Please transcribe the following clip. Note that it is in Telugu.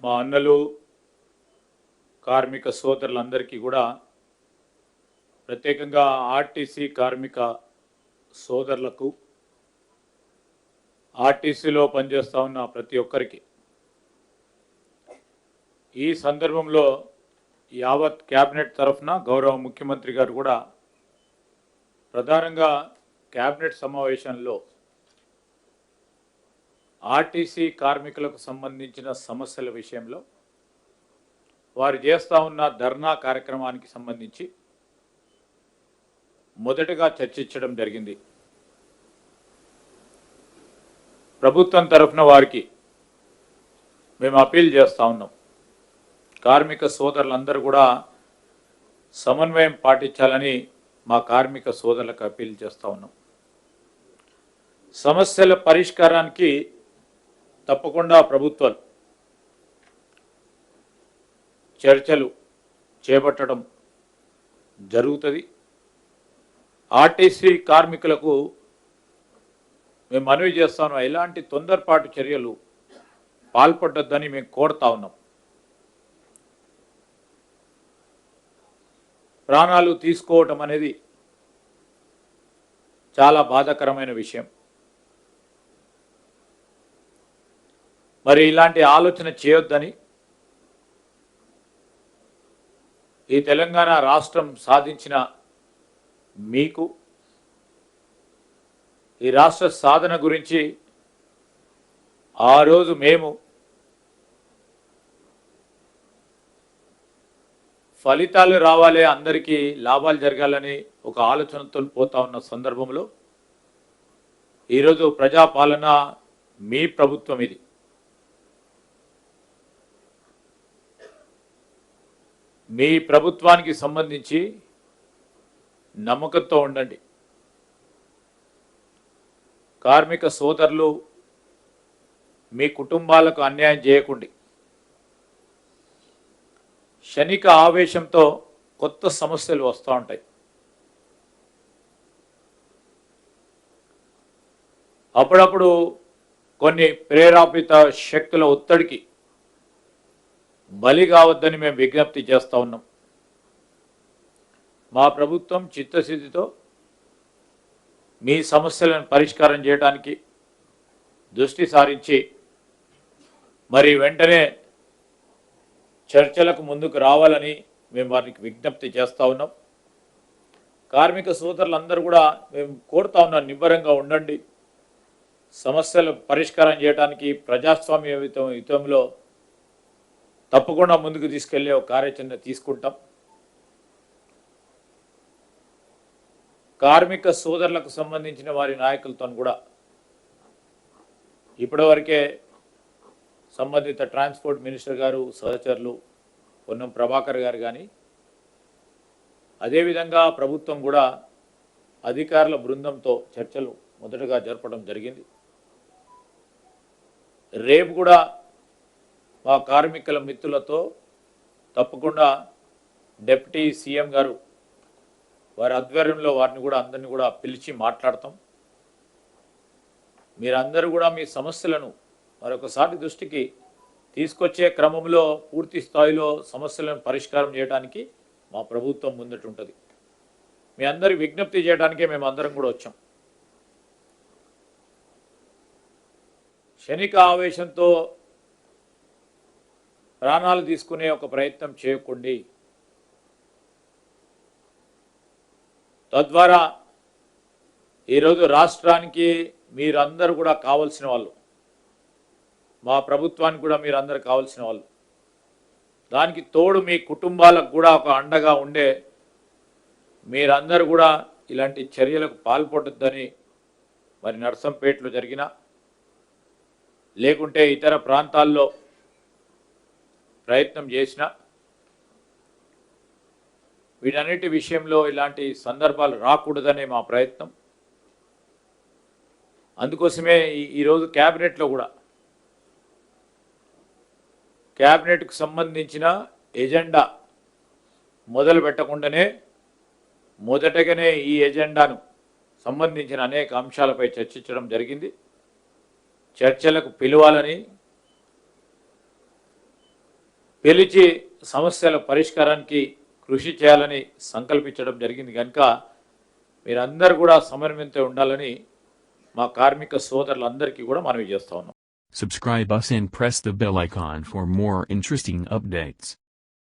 మా అన్నలు కార్మిక సోదరులందరికీ కూడా ప్రత్యేకంగా ఆర్టీసీ కార్మిక సోదరులకు ఆర్టీసీలో పనిచేస్తూ ఉన్న ప్రతి ఒక్కరికి ఈ సందర్భంలో యావత్ క్యాబినెట్ తరఫున గౌరవ ముఖ్యమంత్రి గారు కూడా ప్రధానంగా క్యాబినెట్ సమావేశంలో ఆర్టీసీ కార్మికులకు సంబంధించిన సమస్యల విషయంలో వారు చేస్తూ ఉన్న ధర్నా కార్యక్రమానికి సంబంధించి మొదటగా చర్చించడం జరిగింది. ప్రభుత్వం తరఫున వారికి మేము అపీల్ చేస్తూ ఉన్నాం. కార్మిక సోదరులందరూ కూడా సమన్వయం పాటించాలని మా కార్మిక సోదరులకు అపీల్ చేస్తూ ఉన్నాం. సమస్యల పరిష్కారానికి తప్పకుండా ప్రభుత్వాలు చర్చలు చేపట్టడం జరుగుతుంది. ఆర్టీసీ కార్మికులకు మేము మనవి చేస్తాను, ఎలాంటి తొందరపాటు చర్యలు పాల్పడొద్దని మేము కోరుతా ఉన్నాం. ప్రాణాలు తీసుకోవటం అనేది చాలా బాధాకరమైన విషయం. మరి ఇలాంటి ఆలోచన చేయొద్దని ఈ తెలంగాణ రాష్ట్రం సాధించిన మీకు ఈ రాష్ట్ర సాధన గురించి ఆ రోజు మేము ఫలితాలు రావాలి, అందరికీ లాభాలు జరగాలని ఒక ఆలోచనతో పోతా ఉన్న సందర్భంలో ఈరోజు ప్రజాపాలన మీ ప్రభుత్వం ఇది. మీ ప్రభుత్వానికి సంబంధించి నమ్మకంతో ఉండండి. కార్మిక సోదరులు మీ కుటుంబాలకు అన్యాయం చేయకండి. క్షణిక ఆవేశంతో కొత్త సమస్యలు వస్తూ ఉంటాయి. అప్పుడప్పుడు కొన్ని ప్రేరేపిత శక్తుల ఒత్తిడికి బలి కావద్దని మేము విజ్ఞప్తి చేస్తూ ఉన్నాం. మా ప్రభుత్వం చిత్తశుద్ధితో మీ సమస్యలను పరిష్కారం చేయడానికి దృష్టి సారించి మరి వెంటనే చర్చలకు ముందుకు రావాలని మేము వారికి విజ్ఞప్తి చేస్తూ ఉన్నాం. కార్మిక సోదరులందరూ కూడా మేము కోరుతా ఉన్నాం, నిబ్బరంగా ఉండండి. సమస్యలు పరిష్కారం చేయడానికి ప్రజాస్వామ్య యుతంలో తప్పకుండా ముందుకు తీసుకెళ్లే ఒక కార్యాచరణ తీసుకుంటాం. కార్మిక సోదరులకు సంబంధించిన వారి నాయకులతో కూడా ఇప్పటివరకే సంబంధిత ట్రాన్స్పోర్ట్ మినిస్టర్ గారు సహచరులు పొన్నం ప్రభాకర్ గారు కానీ, అదేవిధంగా ప్రభుత్వం కూడా అధికారుల బృందంతో చర్చలు మొదటగా జరపడం జరిగింది. రేపు కూడా మా కార్మికుల మిత్రులతో తప్పకుండా డిప్యూటీ సీఎం గారు వారి ఆధ్వర్యంలో వారిని కూడా అందరినీ కూడా పిలిచి మాట్లాడతాం. మీరందరూ కూడా మీ సమస్యలను మరొకసారి దృష్టికి తీసుకొచ్చే క్రమంలో పూర్తి స్థాయిలో సమస్యలను పరిష్కారం చేయడానికి మా ప్రభుత్వం ముందట ఉంటుంది. మీ అందరి విజ్ఞప్తి చేయడానికే మేము అందరం కూడా వచ్చాం. క్షణిక ఆవేశంతో ప్రాణాలు తీసుకునే ఒక ప్రయత్నం చేయకండి. తద్వారా ఈరోజు రాష్ట్రానికి మీరందరూ కూడా కావాల్సిన వాళ్ళు, మా ప్రభుత్వానికి కూడా మీరందరూ కావాల్సిన వాళ్ళు. దానికి తోడు మీ కుటుంబాలకు కూడా ఒక అండగా ఉండే మీరందరూ కూడా ఇలాంటి చర్యలకు పాల్పడొద్దని మరి నర్సంపేటలో జరిగిన లేకుంటే ఇతర ప్రాంతాల్లో ప్రయత్నం చేసిన వీటన్నిటి విషయంలో ఇలాంటి సందర్భాలు రాకూడదనే మా ప్రయత్నం. అందుకోసమే ఈరోజు క్యాబినెట్లో కూడా క్యాబినెట్కు సంబంధించిన ఎజెండా మొదలు పెట్టకుండానే మొదటగానే ఈ ఎజెండాను సంబంధించిన అనేక అంశాలపై చర్చించడం జరిగింది. చర్చలకు పిలవాలని పిలిచి సమస్యల పరిష్కారానికి కృషి చేయాలని సంకల్పించడం జరిగింది కనుక మీరందరూ కూడా సమన్వయంతో ఉండాలని మా కార్మిక సోదరులందరికీ కూడా మనవి చేస్తా ఉన్నాం. Subscribe us and press the bell icon for more interesting updates.